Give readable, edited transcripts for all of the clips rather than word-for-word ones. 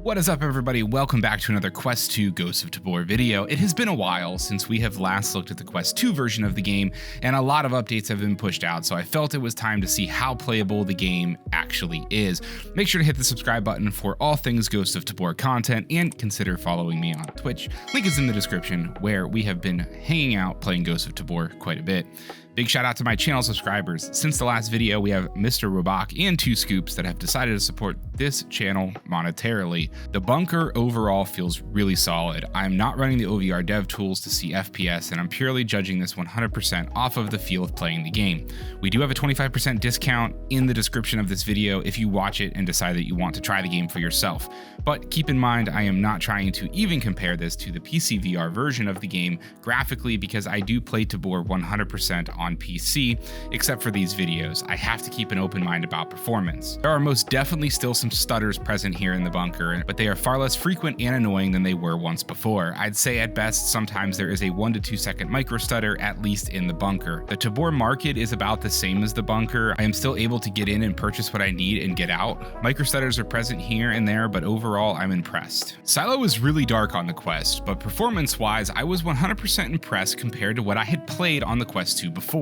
What is up, everybody? Welcome back to another Quest 2 Ghosts of Tabor video. It has been a while since we have last looked at the Quest 2 version of the game, and a lot of updates have been pushed out, so I felt it was time to see how playable the game actually is. Make sure to hit the subscribe button for all things Ghosts of Tabor content, and consider following me on Twitch. Link is in the description, where we have been hanging out playing Ghosts of Tabor quite a bit. Big shout out to my channel subscribers. Since the last video, we have Mr. Robach and 2 Scoops that have decided to support this channel monetarily. The bunker overall feels really solid. I'm not running the OVR dev tools to see FPS, and I'm purely judging this 100% off of the feel of playing the game. We do have a 25% discount in the description of this video if you watch it and decide that you want to try the game for yourself. But keep in mind, I am not trying to even compare this to the PCVR version of the game graphically, because I do play Tabor 100% on PC, except for these videos. I have to keep an open mind about performance. There are most definitely still some stutters present here in the bunker, but they are far less frequent and annoying than they were once before. I'd say at best, sometimes there is a 1 to 2 second micro stutter, at least in the bunker. The Tabor market is about the same as the bunker. I am still able to get in and purchase what I need and get out. Micro stutters are present here and there, but overall, I'm impressed. Silo was really dark on the Quest, but performance-wise, I was 100% impressed compared to what I had played on the Quest 2 before.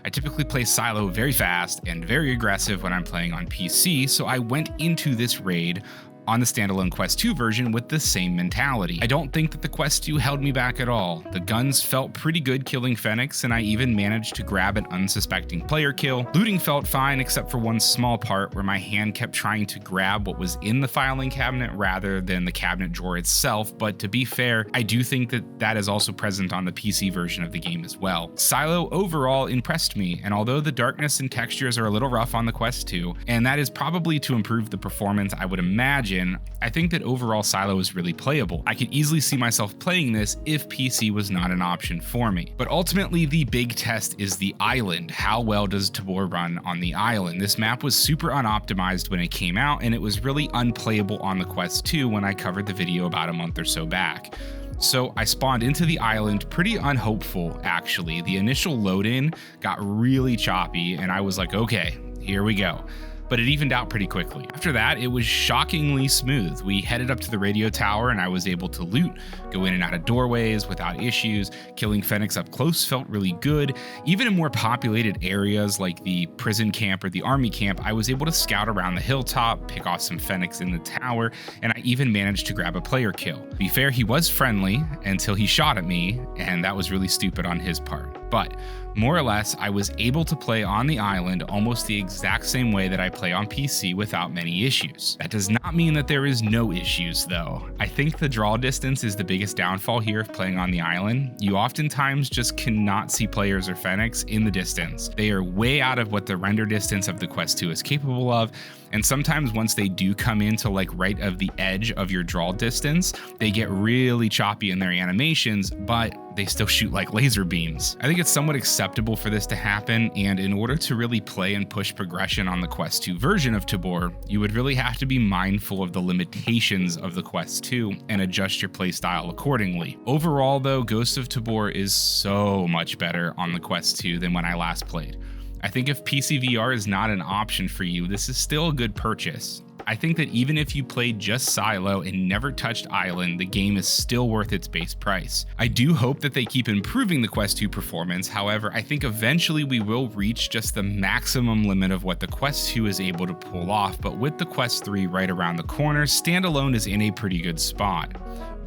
I typically play Silo very fast and very aggressive when I'm playing on PC, so I went into this raid on the standalone Quest 2 version with the same mentality. I don't think that the Quest 2 held me back at all. The guns felt pretty good killing Fenix, and I even managed to grab an unsuspecting player kill. Looting felt fine except for one small part where my hand kept trying to grab what was in the filing cabinet rather than the cabinet drawer itself, but to be fair, I do think that that is also present on the PC version of the game as well. Silo overall impressed me, and although the darkness and textures are a little rough on the Quest 2, and that is probably to improve the performance, I would imagine, I think that overall Silo is really playable. I could easily see myself playing this if PC was not an option for me. But ultimately, the big test is the island. How well does Tabor run on the island? This map was super unoptimized when it came out, and it was really unplayable on the Quest 2 when I covered the video about a month or so back. So I spawned into the island pretty unhopeful, actually. The initial load-in got really choppy, and I was like, okay, here we go. But it evened out pretty quickly. After that, it was shockingly smooth. We headed up to the radio tower and I was able to loot, go in and out of doorways without issues. Killing Fenix up close felt really good. Even in more populated areas like the prison camp or the army camp, I was able to scout around the hilltop, pick off some Fenix in the tower, and I even managed to grab a player kill. To be fair, he was friendly until he shot at me, and that was really stupid on his part. But more or less, I was able to play on the island almost the exact same way that I play on PC without many issues. That does not mean that there is no issues though. I think the draw distance is the biggest downfall here of playing on the island. You oftentimes just cannot see players or Fenix in the distance. They are way out of what the render distance of the Quest 2 is capable of, and sometimes once they do come into like right of the edge of your draw distance, they get really choppy in their animations, but they still shoot like laser beams. I think it's somewhat acceptable for this to happen, and in order to really play and push progression on the Quest 2 version of Tabor, you would really have to be mindful of the limitations of the Quest 2 and adjust your playstyle accordingly. Overall though, Ghosts of Tabor is so much better on the Quest 2 than when I last played. I think if PCVR is not an option for you, this is still a good purchase. I think that even if you played just Silo and never touched Island, the game is still worth its base price. I do hope that they keep improving the Quest 2 performance. However, I think eventually we will reach just the maximum limit of what the Quest 2 is able to pull off, but with the Quest 3 right around the corner, standalone is in a pretty good spot.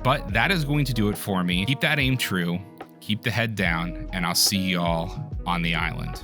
But that is going to do it for me. Keep that aim true, keep the head down, and I'll see y'all on the island.